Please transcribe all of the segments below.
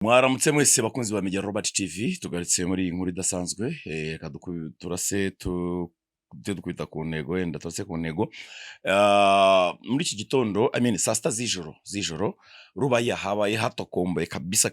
Mwaramutse mwese bakunzi ba Media Robert TV tugaritse muri inkuru idasanzwe turase dukwita ku ntego wenda turase ku ntego muri iki gitondo saa sita z'ijoro Rubaya habaye hatokomboye kabisa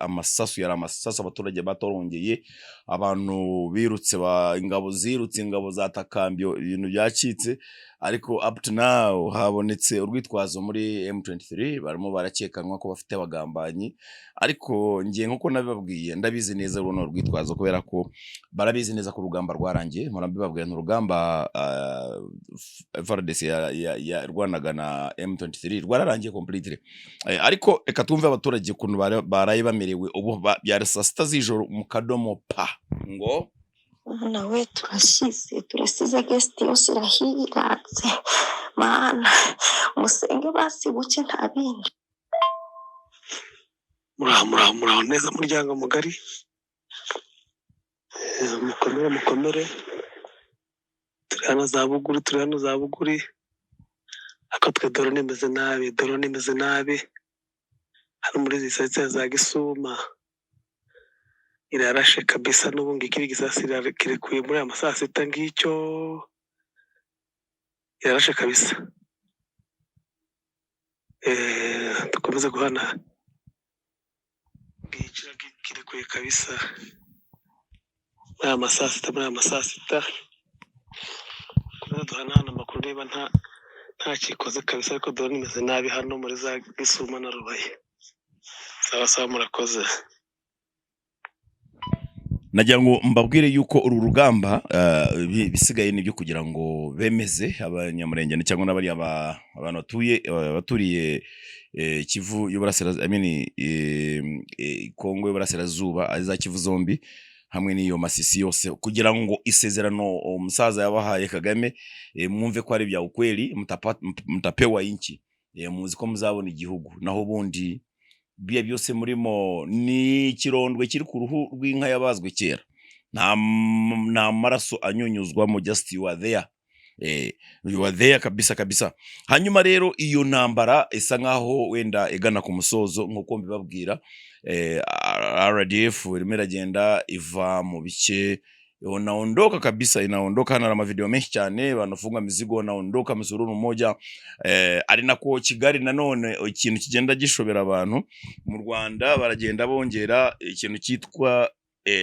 amasasu yari amasasu abaturage batorongeye abantu birutse ingabo zirutse ingabo zatakambyo ibintu byacitse ariko up to now habonetse urwitwazo muri M23 barimo barakekanwa ko bafite abagambanyi ariko ngiye nkuko nabibabwiye ndabizi neza runo rwitwazo kubera ko barabizi neza ko urugamba rwarangiye murabibabwiye n'urugamba FARDC ya rwanaga na M23 rwararangiye completely ariko eka tumve abaturage kuntu baraye bamerewe ubu byari saa sita z'ijoro mu kadomo pa ngo nawe turasize guest yose irahiratse mana musenge basi buke nta bindi muraho neza muryango mugari mukomere turi hano za buguri ako twe doro nimeze nabi hano muri izi site za Gisuma irarashe kabisa n'ubungi kiri gisasi kirekuye muri amasaha sita ngicyo irarashe kabisa dukomeze guhana ngicira kirekuye kabisa muri amasaha sita duhana amakuru niba nta kikoze kabisa ariko dore nimeze nabi hano muri za Gisuma na Rubaye sawa murakoze. Nagira ngo mbabwire yuko uru rugamba bisigaye nibyo kugira ngo bemeze abanyamurenge cyangwa n'abari abantu baturiye Kivu y'Uburasirazuba Kongo y'Uburasirazuba aza Kivu zombi hamwe n'iyo Masisi yose kugira ngo isezerano umusaza yabahaye Kagame mwumve ko ari bya ukweli mtapewa inchi muzi ko muzabona igihugu naho bundi biye byose murimo ni kirondwe kiri ku ruhu rw'inka yabazwe kera nta maraso anyunyuzwa mu just you are there you are there kabisa hanyuma rero iyo ntambara isa nkaho wenda igana ku musozo nkuko mbibabwira RDF irimo iragenda iva mu bice inaondoka kabisa inaondoka na amavideo menshi cyane banafunga mizigo naondoka msururu mmoja ari nako Kigali nanone ikintu kigenda gishobera abantu mu Rwanda baragenda bongera ikintu cyitwa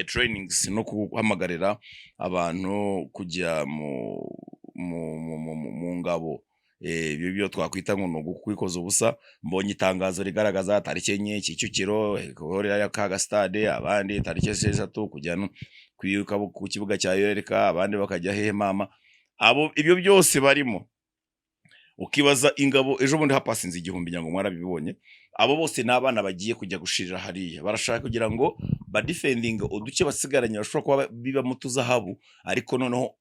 trainings no kuhamagarira abantu kujya mu ngabo byo twakwita ngo no kwikoza ubusa mbonye itangazo rigaragaza tariki enye Kicukiro horera ya Kaga stade abandi tariki 6 kujyana kwiyuka ku kibuga cya Yoreka abandi bakajya hehe mama abo ibyo byose barimo ukibaza ingabo ejo bundi hapasinze igihumbi nyango mwarabibonye abo bose n'abana bagiye kujya gushirira hariya barashaka kugira ngo ba defending uduce basigaranye bashobora kuba biba mutuzahabu ariko noneho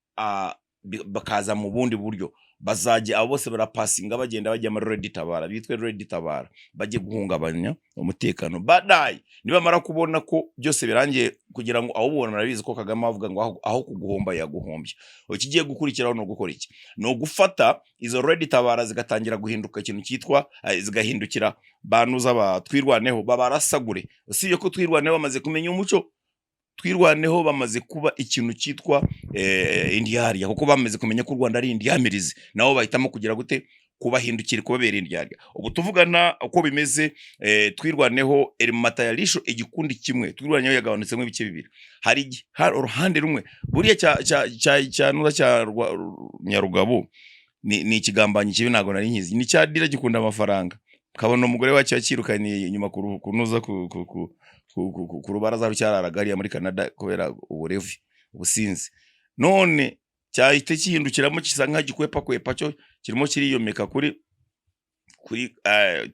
bakaza mu bundi buryo bazajya abo bose barapasinga bagenda bajya muri Red Tabara bitwe Red Tabara baje guhungabanya umutekano badai niba mara kubona ko byose birangiye kugira ngo aho ubona barabizi ko Kagame avuga ngo aho kuguhomba yaguhombye ukigiye gukurikiraho no gukora iki no gufata izo Red Tabara zigatangira guhinduka ikintu cyitwa zigahindukira banuza batwirwaneho babarasagure usibye ko twirwaneho bamaze kumenya umuco twirwaneho bamaze kuba ikintu cyitwa indiyariya kuko bamaze kumenya ko u Rwanda ari indiyamirizi naho bahitamo kugira gute kubahindukira kubabera indiyariya ubu tuvugana uko bimeze twirwaneho matayalisho igikundi kimwe twirwaneho yagabanutse mu bice bibiri hari uruhande rumwe buriya cya nuza cya Nyarugabo ni ikigambanyi kibi nago nari nkizi ni cyadira gikunda amafaranga kabona umugore wacu yakirukaniye inyuma kunuza ku rubaraza rucyararagariya muri Canada kubera uburevi ubusinzi none cyahite kihindukiramo kisa nka gikwepa cyo kirimo kiriyomeka kuri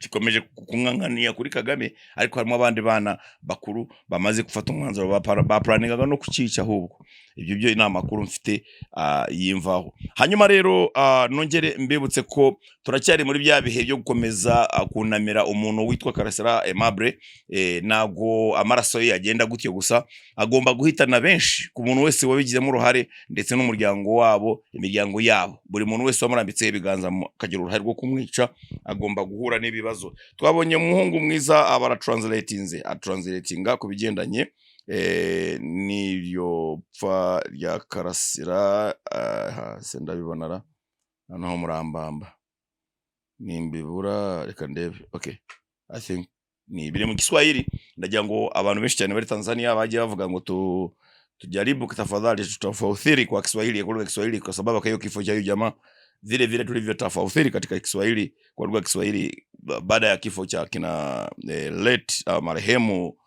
gikomeje kunkankaniya kuri Kagame ariko harimo abandi bana bakuru bamaze gufata umwanzuro ba planningaga no kucica ahubwo ibyo byo ina makuru mfite yimvaho hanyuma rero nongere mbibutse ko turacyari muri bya bihe byo gukomeza kunamira umuntu witwa Karasira Aimable nago amaraso ye agenda gutyo gusa agomba guhitana benshi ku muntu wese wabigizemo uruhare ndetse n'umuryango wabo imiryango yabo buri muntu wese wamurambitse ibiganza akagira uruhare rwo kumwica agomba guhura n'ibibazo. Twabonye umuhungu mwiza abara translatinga ku bigendanye n'iryo pfa rya Karasira. Se ndabibonara noneho murambamba nimbibura, reka ndebe. Okay, I think ni biri mu Kiswahili. Ndagira ngo abantu benshi cyane bari Tanzania bagiye bavuga ngo tujaribu tafadhali tutafauthiri kwa Kiswahili, kwa lugha ya Kiswahili, kwa sababu kwa hiyo kifo cha huyu jamaa vile vile tulivyotafauthiri katika Kiswahili, kwa lugha ya Kiswahili baada ya kifo cha kina late marehemu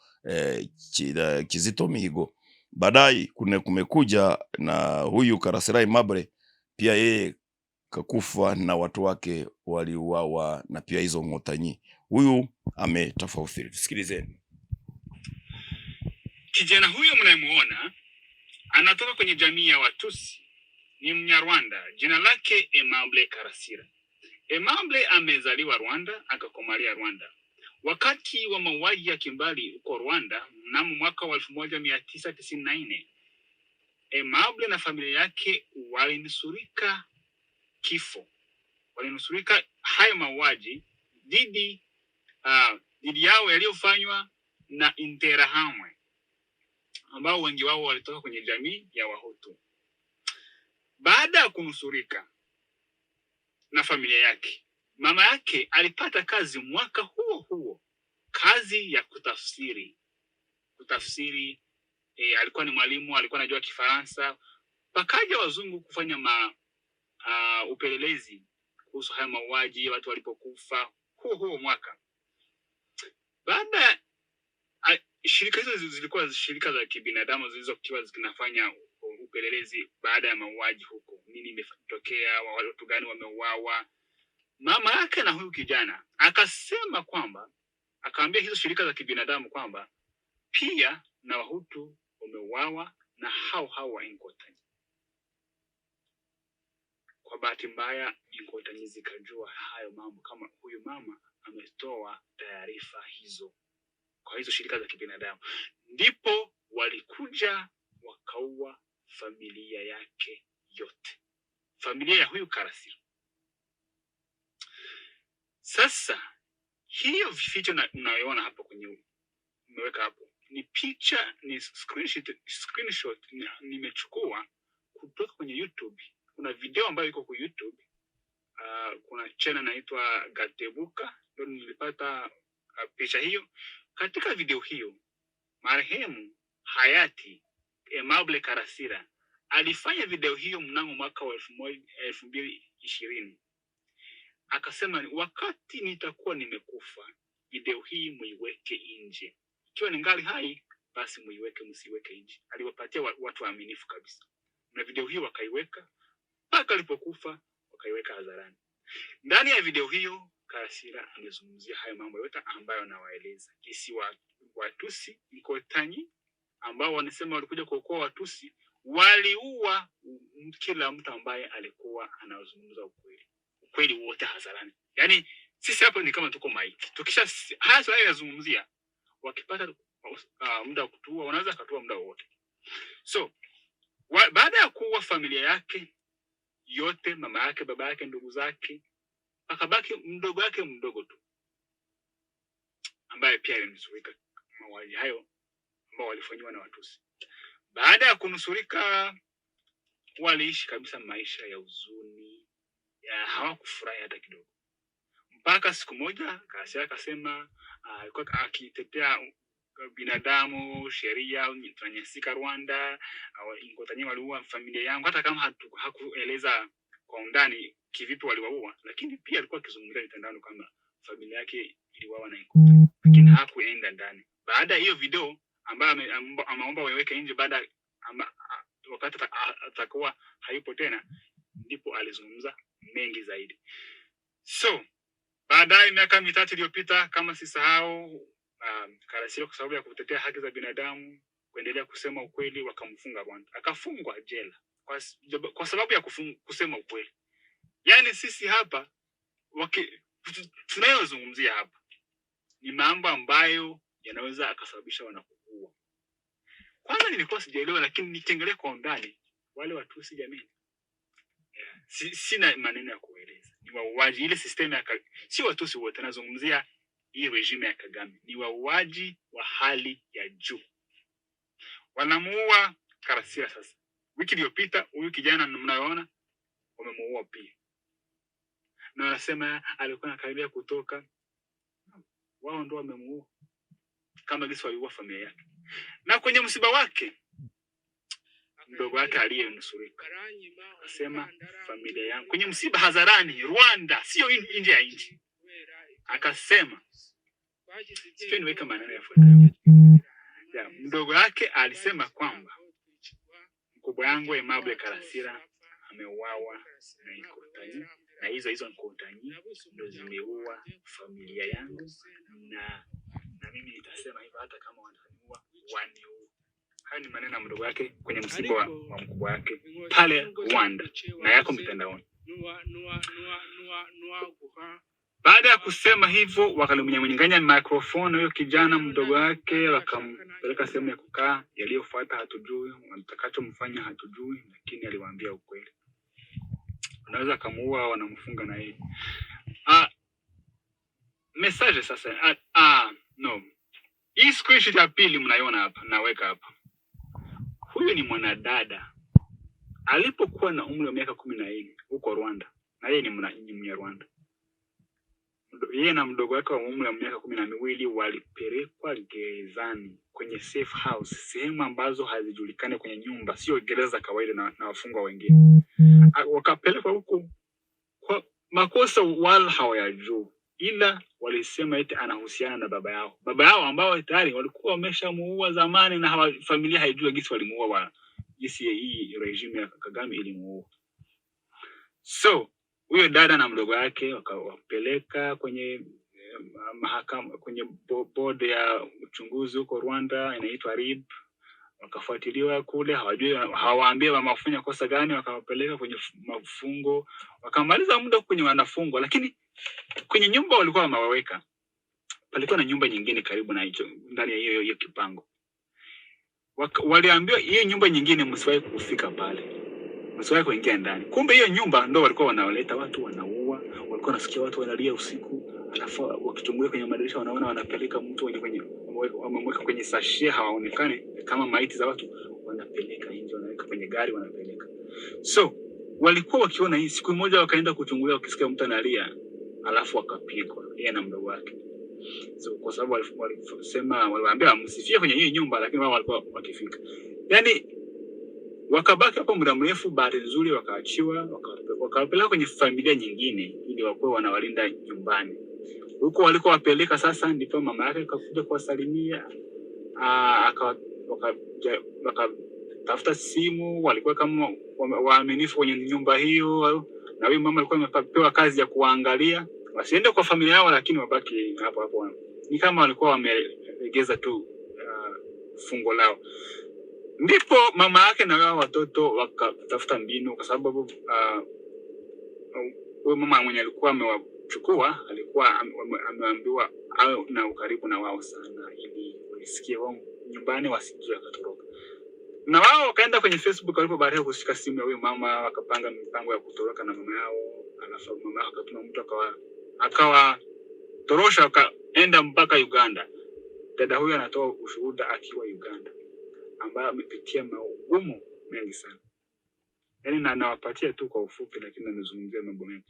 Kizito Mihigo. Baadaye kumekuja na huyu Karasira Aimable, pia yeye kakufa na watu wake waliuawa na pia hizo Ngotanyi. Huyu ametafauthiri, tusikilizeni. Kijana huyo mnayemuona anatoka kwenye jamii ya Watusi, ni Mnyarwanda, jina lake Aimable Karasira. Aimable amezaliwa Rwanda, akakomalia Rwanda. Wakati wa mauaji ya kimbali huko Rwanda mnamo mwaka wa 1994, Aimable na familia yake walinusurika kifo. Walinusurika hayo mauaji dhidi yao yaliyofanywa na Interahamwe, ambao wengi wao walitoka kwenye jamii ya Wahutu. Baada ya kunusurika na familia yake, mama yake alipata kazi mwaka huo, kazi ya kutafsiri. Alikuwa ni mwalimu, alikuwa anajua Kifaransa. Pakaja wazungu kufanya upelelezi kuhusu haya mauaji, watu walipokufa huo mwaka. Baada shirika hizo zilikuwa shirika za kibinadamu zilizokuwa zinafanya upelelezi baada ya mauaji huko. Nini imetokea, watu gani wameuawa? Mama yake na huyu kijana akasema kwamba, akaambia hizo shirika za kibinadamu kwamba pia na Wahutu wameuawa na hao wa Inkotanyi. Kwa bahati mbaya Inkotanyi zikajua hayo mambo, kama huyu mama ametoa taarifa hizo kwa hizo shirika za kibinadamu. Ndipo walikuja wakaua familia yake yote, familia ya huyu Karasira. Sasa hiyo vificho unayoona hapo kwenye nimeweka hapo ni picha, ni screenshot nimechukua kutoka kwenye YouTube. Kuna video ambayo iko kwa YouTube. Kuna channel inaitwa Gatebuka, ndio nilipata picha hiyo. Katika video hiyo marehemu hayati Aimable Karasira alifanya video hiyo mnamo mwaka wa 2020. Akasema, wakati nitakuwa nimekufa, video hii muiweke nje. Ikiwa ningali hai, basi muiweke, msiweke nje. Aliwapatia watu waaminifu kabisa. Na video hiyo wakaiweka mpaka alipokufa, wakaiweka hadharani. Ndani ya video hiyo Karasira amezungumzia hayo mambo yote ambayo nawaeleza. Kisi Watusi Inkotanyi ambao wanasema walikuja kuokoa Watusi, waliua kila mtu ambaye alikuwa anazungumza ukweli wote hadharani. Yaani sisi hapo ni kama tuko maiti. Tukisha haya swali yanazungumzia, wakipata muda wa kutua wanaweza kutua muda wote. So baada ya kuua familia yake yote, mama yake, baba yake, ndugu zake, akabaki mdogo wake mdogo tu ambaye pia alinusurika mauaji hayo ambao walifanywa na Watusi. Baada ya kunusurika waliishi kabisa maisha ya huzuni, hawakufurahi hata kidogo. Mpaka siku moja Karasira akasema alikuwa akitetea binadamu, sheria, tunanyanyasika Rwanda, Inkotanyi waliua familia yangu, hata kama hakueleza kwa undani kivipi waliwaua, lakini pia alikuwa akizungumzia mitandao kama familia yake iliuawa na Inkotanyi, lakini hakuenda ndani. Baada ya hiyo video ambayo ameomba waweke nje, baada wakati atakuwa hayupo tena, ndipo alizungumza mengi zaidi. So baadaye miaka 3 iliyopita, kama sisahau, Karasira kwa sababu ya kutetea haki za binadamu, kuendelea kusema ukweli, wakamfunga Rwanda. Akafungwa jela kwa sababu ya kusema ukweli. Yaani sisi hapa tunayozungumzia hapa ni mambo ambayo yanaweza akasababisha wanakuua. Kwanza nilikuwa sijaelewa, lakini nikiangalia kwa undani, wale Watusi jamii Sina maneno ya kueleza. Ni wauaji. Ile system ya si Watusi wote, nazungumzia hii regime ya Kagame. Ni wauaji wa hali ya juu. Wanamuua Karasira sasa. Wiki iliyopita huyu kijana mnayoona wamemuua pia. Na wanasema alikuwa anakaribia kutoka. Wao ndio wamemuua. Kama gisi waliua familia yake. Na kwenye msiba wake mdogo wake aliyenusurika akasema familia yangu kwenye msiba hadharani Rwanda, sio nje ya nchi. Akasema sio niweke maneno yafuatayo. Mdogo wake alisema kwamba mkubwa yangu Aimable Karasira ameuawa na Inkotanyi, na hizo Inkotanyi ndio zimeua familia yangu, na mimi nitasema hivyo hata kama wananiua waniue. Hayo ni maneno ya mdogo wake kwenye msiba wa mkubwa wake pale Rwanda, na yako mtandaoni. Baada ya kusema hivyo, wakalimnyang'anya microphone huyo kijana mdogo wake, wakampeleka sehemu ya kukaa. Yaliyofuata hatujui, watakachomfanya hatujui, lakini aliwaambia ukweli. Unaweza kumuua, wanamfunga na yeye. Message sasa. No. Hii screenshot ya pili mnaiona hapa, naweka hapa. Huyu ni mwanadada. Alipokuwa na umri wa miaka 14 huko Rwanda, na yeye ni Mnyarwanda. Yeye na mdogo wake wa umri wa miaka 12 walipelekwa gerezani kwenye safe house, sehemu ambazo hazijulikani kwenye nyumba, sio gereza kawaida na wafungwa wengine. Wakapelekwa huko kwa makosa wala hawayajui, ila walisema eti anahusiana na baba yao. Baba yao ambao tayari walikuwa wameshamuua zamani, na familia haijui gisi walimuua, gisi hii regime ya Kagame ilimuua. So huyo dada na mdogo wake wakapeleka kwenye mahakama, kwenye board ya uchunguzi huko Rwanda inaitwa RIB. Wakafuatiliwa kule, hawaambie wamefanya kosa gani, wakawapeleka kwenye mafungo, wakamaliza muda kwenye wanafungwa. Lakini kwenye nyumba walikuwa wamewaweka, palikuwa na nyumba nyingine karibu na hicho, ndani ya hiyo kipango. Waliambiwa hiyo nyumba nyingine msiwahi kufika pale, msiwahi kuingia ndani. Kumbe hiyo nyumba ndio walikuwa wanawaleta watu wanaua. Walikuwa nasikia watu wanalia usiku, alafu wakichungulia kwenye madirisha wanaona wanapeleka mtu wamemweka kwenye sashia, hawaonekane kama maiti za watu, wanapeleka nje, wanaweka kwenye gari, wanapeleka. So walikuwa wakiona hii. Siku moja wakaenda kuchungulia, wakisikia mtu analia, alafu wakapigwa yeye na mdogo wake. So kwa sababu walisema, waliwaambia msifie kwenye hiyo nyumba, lakini wao walikuwa wakifika. Yani wakabaki hapo muda mrefu. Bahati nzuri wakaachiwa, wakapeleka kwenye familia nyingine ili wakuwe wanawalinda nyumbani. Huko walikuwa wapeleka sasa, ndipo mama yake akakuja kuwasalimia. Wakatafuta simu, walikuwa kama waaminifu kwenye nyumba hiyo, na huyo mama alikuwa amepewa kazi ya kuangalia wasiende kwa familia yao, lakini wabaki hapo hapo. Ni kama walikuwa wamelegeza tu fungo lao. Ndipo mama yake na wao watoto wakatafuta mbinu, kwa sababu huyo mama mwenye alikuwa amewachukua alikuwa ameambiwa awe na ukaribu na wao sana, ili wasikie wao nyumbani wasijue akatoroka. Na wao wakaenda kwenye Facebook, walipo baadaye kushika simu ya huyo mama, wakapanga mipango ya kutoroka na mama yao. Alafu mama akatuma mtu akawa torosha, akaenda mpaka Uganda. Dada huyo anatoa ushuhuda akiwa Uganda, ambaye amepitia magumu mengi sana. Yaani nawapatia tu kwa ufupi, lakini nimezungumzia mambo mengi.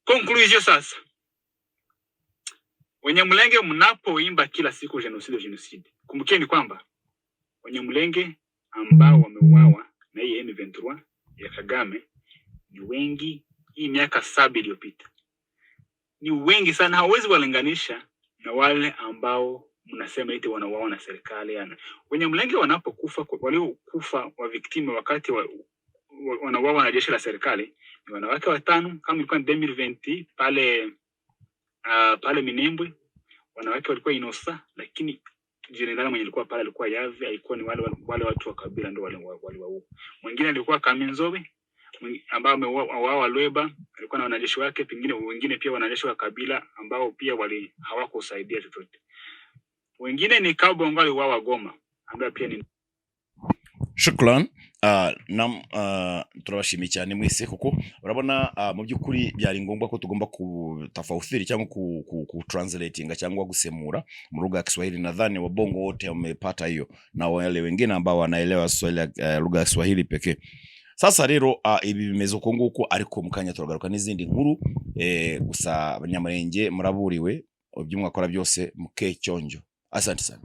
Conclusion sasa. Wanyamulenge mnapoimba kila siku genocide, kumbukeni kwamba Wanyamulenge ambao wameuawa na hii M23 ya Kagame ni wengi. Hii miaka 7 iliyopita ni wengi sana, hawezi walinganisha na wale ambao mnasema eti wanauawa na serikali. Wanyamulenge wanapokufa, waliokufa wa victim wakati wanauawa na jeshi la serikali ni wanawake 5, kama ilikuwa 2020 pale Minembwe. Wanawake walikuwa Inosa, lakini jenerali mwenye alikuwa pale alikuwa Yave, alikuwa ni wale watu wa kabila ndio waliwaua. Mwingine alikuwa Kamenzobe ambao ameuawa Lweba, alikuwa na wanajeshi wake. Pengine wengine pia wanajeshi wa kabila ambao pia hawakusaidia chochote. Wengine ni Kabongo aliuawa Goma, ambaye pia ni Shukran. Turabashimiye cyane mwese kuko urabona mu by'ukuri byari ngombwa ko tugomba kutafauthiri cyangwa ku translatinga cyangwa gusemura mu lugha ya Kiswahili. Nadhani wabongo wote wamepata hiyo na wale wengine ambao wanaelewa lugha ya Kiswahili pekee. Sasa rero ibi bimeze uko nguko, ariko mukanya turagaruka n'izindi nkuru gusa abanyamurenge muraburiwe iby'umwakora byose muke cyonjo. Asante sana.